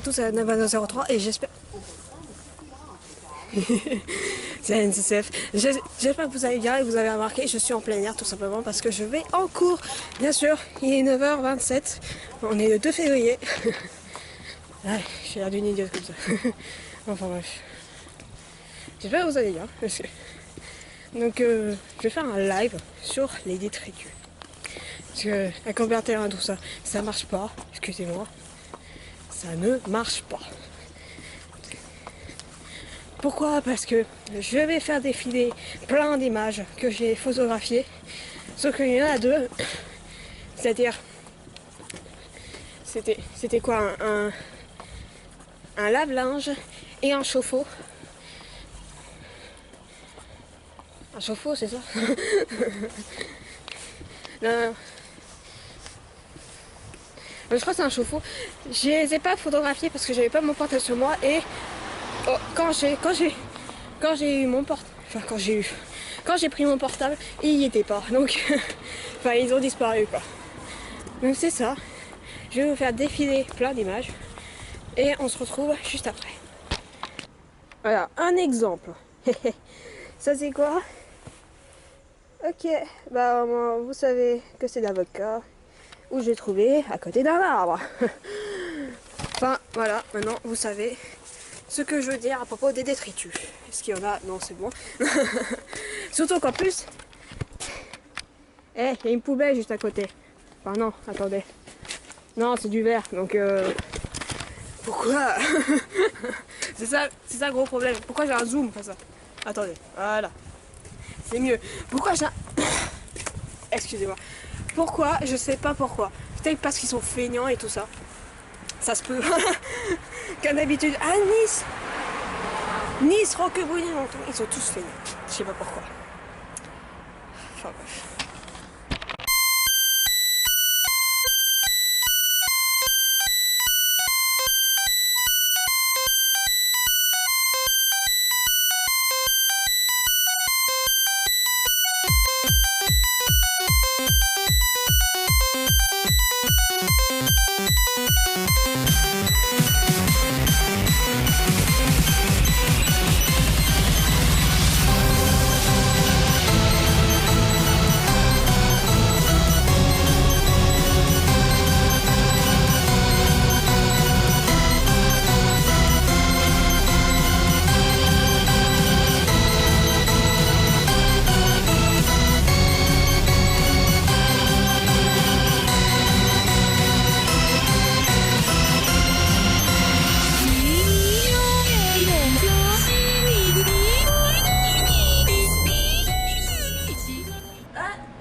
tous à 9h03 et j'espère... C'est la NCCF. J'espère que vous allez bien et vous avez remarqué, je suis en plein air tout simplement parce que je vais en cours. Bien sûr, il est 9h27, on est le 2 février. Ah, j'ai l'air d'une idiote comme ça. Enfin bref. J'espère que vous allez bien. Donc je vais faire un live sur les détritus. Parce que la converter tout ça, ça marche pas. Excusez-moi. Ça ne marche pas. Pourquoi? Parce que je vais faire défiler plein d'images que j'ai photographiées. Sauf qu'il y en a deux. C'est-à-dire... C'était quoi? Un lave-linge et un chauffe-eau. Un chauffe-eau, c'est ça? Non. Je crois que c'est un chauffe-eau. Je les ai pas photographiés parce que j'avais pas mon portable sur moi et quand j'ai eu mon portable, enfin quand j'ai pris mon portable, il y était pas. Donc enfin ils ont disparu quoi. Donc c'est ça. Je vais vous faire défiler plein d'images et on se retrouve juste après. Voilà, un exemple. Ça c'est quoi? Ok, bah vous savez que c'est l'avocat où j'ai trouvé à côté d'un arbre. Enfin voilà, maintenant vous savez ce que je veux dire à propos des détritus. Est-ce qu'il y en a? Non, c'est bon. Surtout qu'en plus, il y a une poubelle juste à côté. Enfin non, attendez. Non, c'est du verre, donc pourquoi? C'est ça le gros problème. Pourquoi j'ai un zoom comme ça? Attendez, voilà. C'est mieux. Pourquoi j'ai un... Excusez-moi. Pourquoi? Je sais pas pourquoi. Peut-être parce qu'ils sont feignants et tout ça. Ça se peut. Comme d'habitude. À Nice, Roquebrune, ils sont tous feignants. Je sais pas pourquoi. Enfin bref.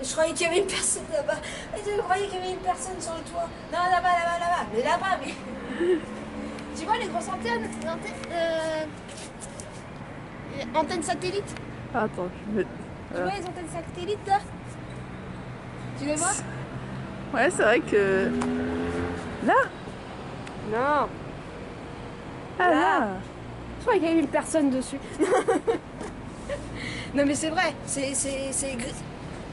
Je croyais qu'il y avait une personne là-bas. Je croyais qu'il y avait une personne sur le toit. Non, là-bas. Mais là-bas, mais... Tu vois les grosses antennes? Antennes satellites? Attends, je vais... Tu vois les antennes satellites là? Tu les vois? Ouais, c'est vrai que... Là? Non. Ah là. Je croyais qu'il y avait une personne dessus. Non mais c'est vrai, c'est gris.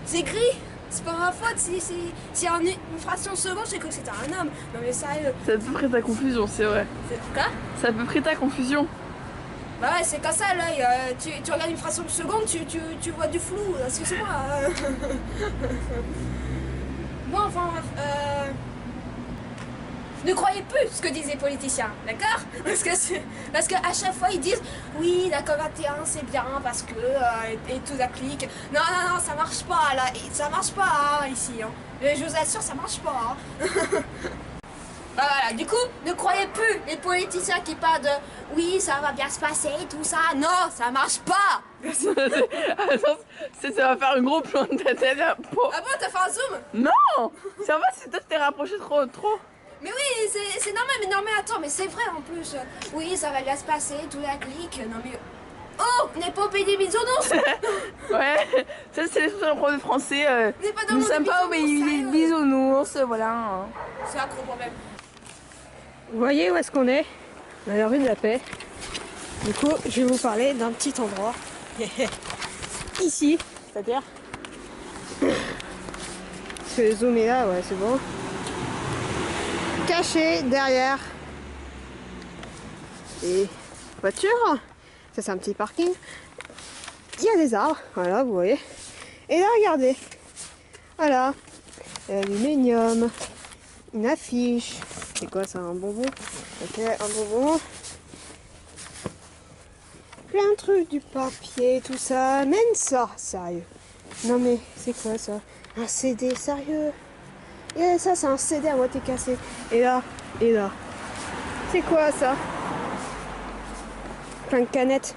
C'est gris. C'est pas ma faute, si en une fraction de seconde j'ai cru que c'était un homme. Non mais sérieux. C'est à peu près ta confusion, c'est vrai. Quoi? C'est à peu près ta confusion. Bah ouais, c'est comme ça l'œil. Tu regardes une fraction de seconde, tu vois du flou. Excuse-moi. Bon, enfin bref. Ne croyez plus ce que disent les politiciens, d'accord? Parce que à chaque fois ils disent oui, la COP21 c'est bien parce que et tout applique. Non, ça marche pas là, ça marche pas hein, ici. Hein. Je vous assure, ça marche pas. Hein. Bah voilà, du coup, ne croyez plus les politiciens qui parlent de oui, ça va bien se passer, tout ça. Non, ça marche pas. Attends, ça va faire un gros plan de ta tête. Ah bon, t'as fait un zoom? Non, ça va, c'est toi qui t'es rapproché trop. Mais oui, c'est normal, mais attends, mais c'est vrai en plus. Oui, ça va bien se passer, tout la clique. Non mais... Oh, on n'est pas au pays des bisounours. Ouais, ça c'est les prof de français. Nous ne sommes pas au pays des bisounours, voilà. C'est un gros problème. Vous voyez où est-ce qu'on est? On est à la rue de la Paix. Du coup, je vais vous parler d'un petit endroit. Ici, c'est-à-dire... Je vais zoomer là, ouais, c'est bon. Caché derrière des voitures. Ça c'est un petit parking. Il y a des arbres, voilà, vous voyez. Et là, regardez. Voilà. L'aluminium. Une affiche. C'est quoi ça, un bonbon? Ok, un bonbon. Plein de trucs, du papier, tout ça. Même ça, sérieux. Non mais, c'est quoi ça? Un CD, sérieux? Et ça, c'est un CD à moitié cassé. Et là, c'est quoi ça? Plein de canettes.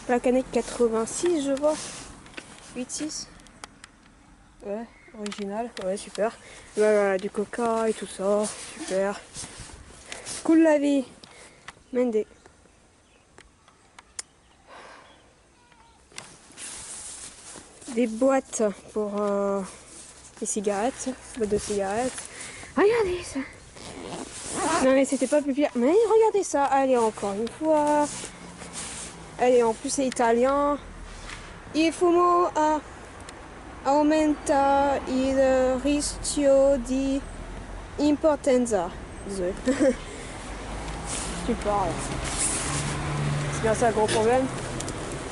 Plein de canettes 86, je vois. 8-6. Ouais, original. Ouais, super. Voilà, du coca et tout ça. Super. Cool la vie. Mendé. Des boîtes pour les cigarettes. Boîtes de cigarettes. Regardez ça. Non mais c'était pas plus pire. Mais regardez ça. Allez, encore une fois. Allez, en plus c'est italien. Il fumo aumenta il rischio di importanza. Désolé. Tu parles. C'est bien ça le gros problème.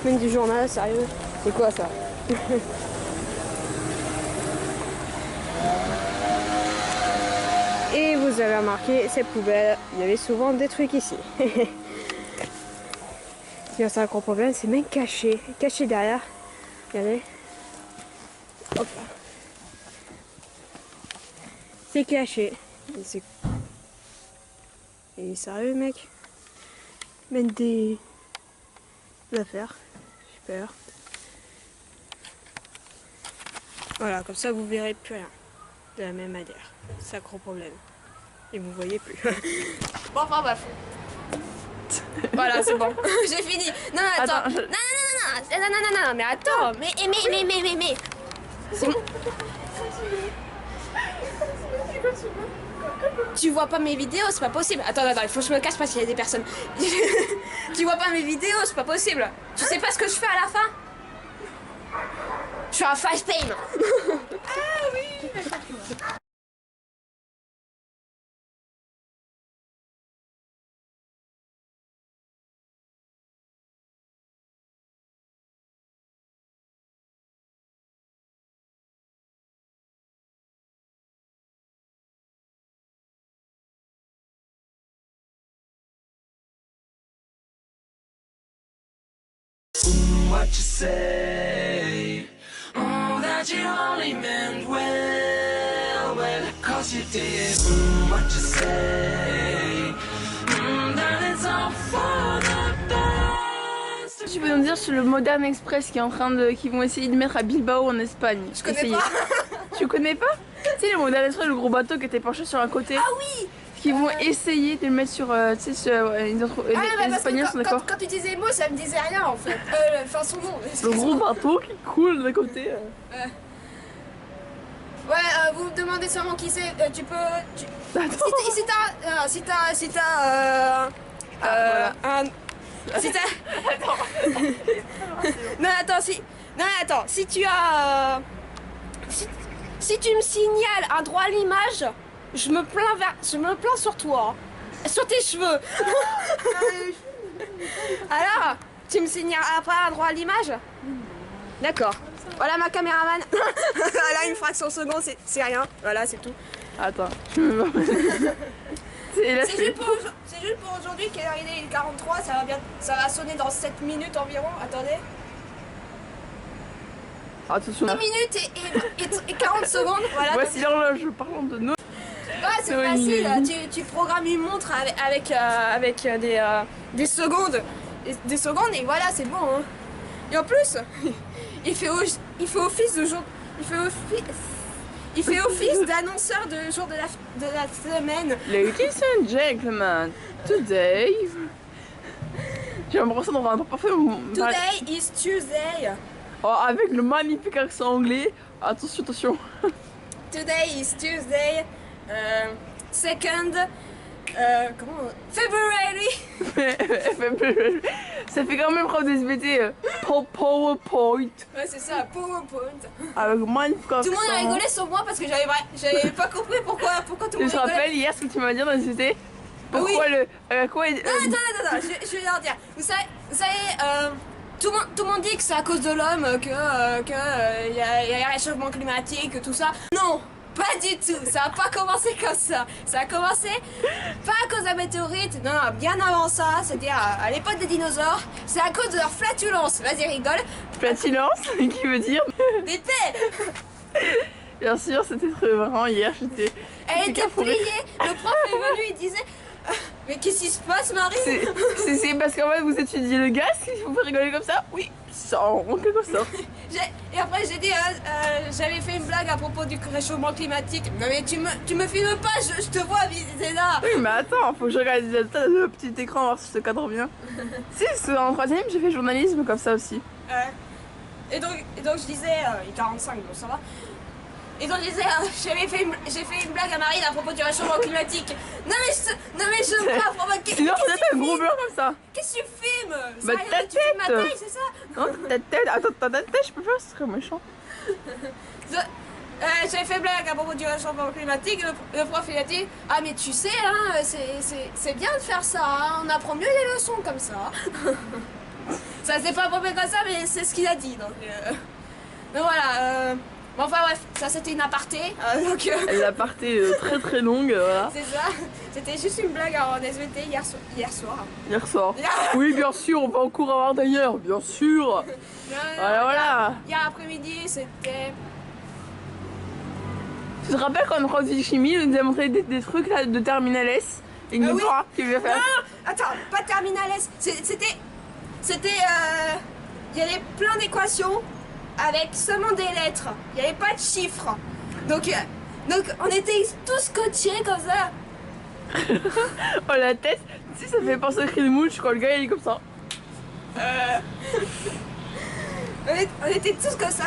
Même du journal, sérieux. C'est quoi ça? Et vous avez remarqué, ces poubelles, il y avait souvent des trucs ici. C'est un gros problème, c'est même caché. Caché derrière. Regardez. Hop. C'est caché. Et sérieux mec. Même des affaires. Super. Voilà, comme ça vous verrez plus rien. De la même manière. C'est un gros problème. Et vous voyez plus. Bon, enfin bref. Voilà, c'est bon. J'ai fini. Non, attends. Non, mais attends. Mais. C'est bon. Tu vois pas mes vidéos, c'est pas possible. Attends, il faut que je me cache parce qu'il y a des personnes. Tu vois pas mes vidéos, c'est pas possible. Tu sais pas ce que je fais à la fin? Je fais un face pain. Ah oui, d'accord. What you say? Oh, that you only meant well, cause you did. What you say? That it's all for the best. Tu peux nous dire sur le Modern Express qui est en train de, qui vont essayer de mettre à Bilbao en Espagne? Je connais pas. Tu connais pas? Tu sais le Modern Express, le gros bateau qui était penché sur un côté. Ah oui. Qui vont essayer de le mettre sur, tu sais, les Espagnols sont d'accord. Quand tu disais mot, ça me disait rien en fait. Enfin son nom. Le gros bateau qui coule d'un côté. Ouais, vous me demandez sûrement qui c'est. Tu peux. Si t'as voilà. Si t'as. Non attends, si tu as. Si tu me signales un droit à l'image, je me plains sur toi. Sur tes cheveux. Alors, tu me signaleras pas un droit à l'image? D'accord. Voilà ma caméraman. Là, une fraction seconde, c'est rien. Voilà, c'est tout. Attends. C'est juste pour aujourd'hui. Quelle heure il est 43. Ça va sonner dans 7 minutes environ. Attendez. Attention. 1 minute et 40 secondes. Voilà. Voici l'horloge parlant de nous. Ouais, c'est facile. Tu programmes une montre avec des secondes. Des secondes et voilà, c'est bon. Hein. Et en plus, il fait office de jour. Il fait office d'annonceur de jour de la semaine. Ladies and gentlemen, today. J'ai l'impression d'avoir un parfait. Today is Tuesday. Oh, avec le magnifique accent anglais. Attention, attention. Today is Tuesday. Comment February. Ça fait quand même prof de SVT. PowerPoint. Ouais, c'est ça, PowerPoint. Avec magnifique accent. Tout le monde a rigolé sauf moi parce que j'avais pas compris pourquoi tout le monde Tu te rappelles hier ce que tu m'as dit dans SVT? Pourquoi oui. quoi Attends, je vais leur dire. Vous savez, tout le monde dit que c'est à cause de l'homme que y a le réchauffement climatique, tout ça. Non, pas du tout. Ça n'a pas commencé comme ça. Ça a commencé pas à cause de la météorite. Non, bien avant ça. C'est-à-dire à l'époque des dinosaures. C'est à cause de leur flatulence. Vas-y, rigole. Flatulence, qui veut dire Des paix. Bien sûr, c'était très marrant hier, j'étais... Elle était pliée. Le prof est venu, il disait. Mais qu'est-ce qui se passe, Marie? C'est parce qu'en fait vous étudiez le gaz qu'il vous fait rigoler comme ça? Oui, ça en quelque sorte. Et après j'ai dit, j'avais fait une blague à propos du réchauffement climatique. Non mais tu me filmes pas, je te vois, c'est là. Oui mais attends, faut que je regarde le petit écran voir si je te cadre bien. Si, en troisième j'ai fait journalisme comme ça aussi. Et donc je disais, il est 45 donc ça va. Et donc je disais, j'ai fait une blague à Marine à propos du réchauffement climatique. Non mais je veux pas provoquer. Sinon vous êtes un gros blanc comme ça. Qu'est-ce que tu filmes? Bah Ça, ta tu filmes ma tête. taille, c'est ça? Non, ta tête, attends, ta tête, je peux pas, ce serait méchant. J'avais fait une blague à propos du réchauffement climatique, le prof il a dit, ah mais tu sais, hein, c'est bien de faire ça, hein, on apprend mieux les leçons comme ça. Ça s'est pas promis comme ça, mais c'est ce qu'il a dit, donc voilà. Bon, enfin bref, ça c'était une aparté, donc... L'aparté très très longue, voilà. C'est ça, c'était juste une blague en SVT hier soir. Hier soir. Oui, bien sûr, on va en cours avant d'ailleurs, bien sûr. Voilà. Hier après-midi, c'était... Tu te rappelles quand on faisait chimie, on nous a montré des trucs là de Terminal S et oui. qui veut faire. Non, attends, pas Terminal S, c'était... Il y avait plein d'équations avec seulement des lettres, il n'y avait pas de chiffres. Donc on était tous scotchés comme ça. Oh la tête, tu sais ça fait penser au cri de mouche quand le gars il est comme ça. On était tous comme ça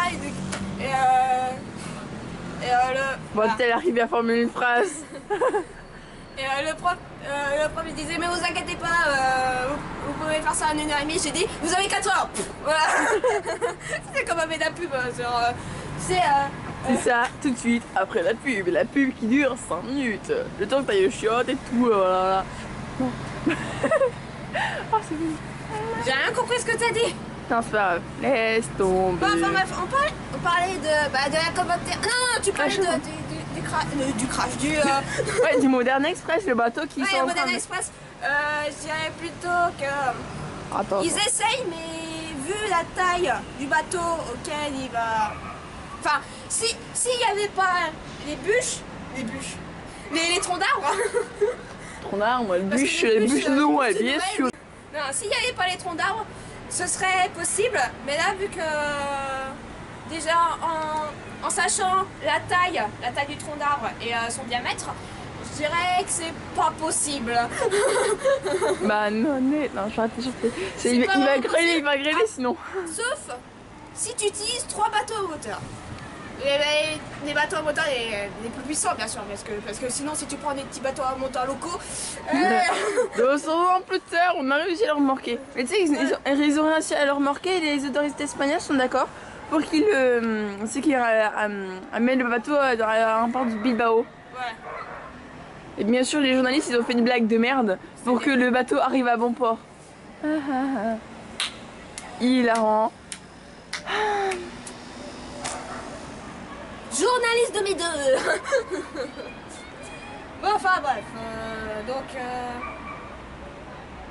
Bon, elle arrive à formuler une phrase. Et le prof il disait mais vous inquiétez pas, vous pouvez faire ça en 1h30. J'ai dit vous avez 4 heures. Voilà. C'est comme un la pub genre C'est ça, tout de suite après la pub qui dure 5 minutes. Le temps que t'ailles au chiottes et tout, voilà. Non. Oh c'est bon. J'ai rien compris ce que t'as dit. Non c'est pas grave, laisse tomber. Bon, enfin bref, on parlait de la commentaire. Non, tu parlais du crash, Ouais, du Modern Express, le bateau qui sont le en Modern train de... Express. Je dirais plutôt que... Attends. Ils essayent, mais vu la taille du bateau auquel il va... Enfin, s'il n'y avait pas les bûches, les troncs d'arbres... Troncs d'arbres, les bûches de Noël, bien sûr. Non, s'il n'y avait pas les troncs d'arbres, ce serait possible, mais là, vu que... Déjà, en sachant la taille du tronc d'arbre et son diamètre, je dirais que c'est pas possible. Bah non, je vais il va grêler sinon. Sauf si tu utilises 3 bateaux à moteur. Les bateaux à moteur les plus puissants bien sûr, parce que sinon si tu prends des petits bateaux à moteur locaux... 200 ans plus tard, on a réussi à le remorquer. Mais tu sais, ils ont réussi à le remorquer et les autorités espagnoles sont d'accord pour qu'ils amènent le bateau à un port du Bilbao. Ouais. Et bien sûr, les journalistes, ils ont fait une blague de merde pour que le bateau arrive à bon port. Hilarant. Journaliste de mes deux. Bon, enfin bref, donc...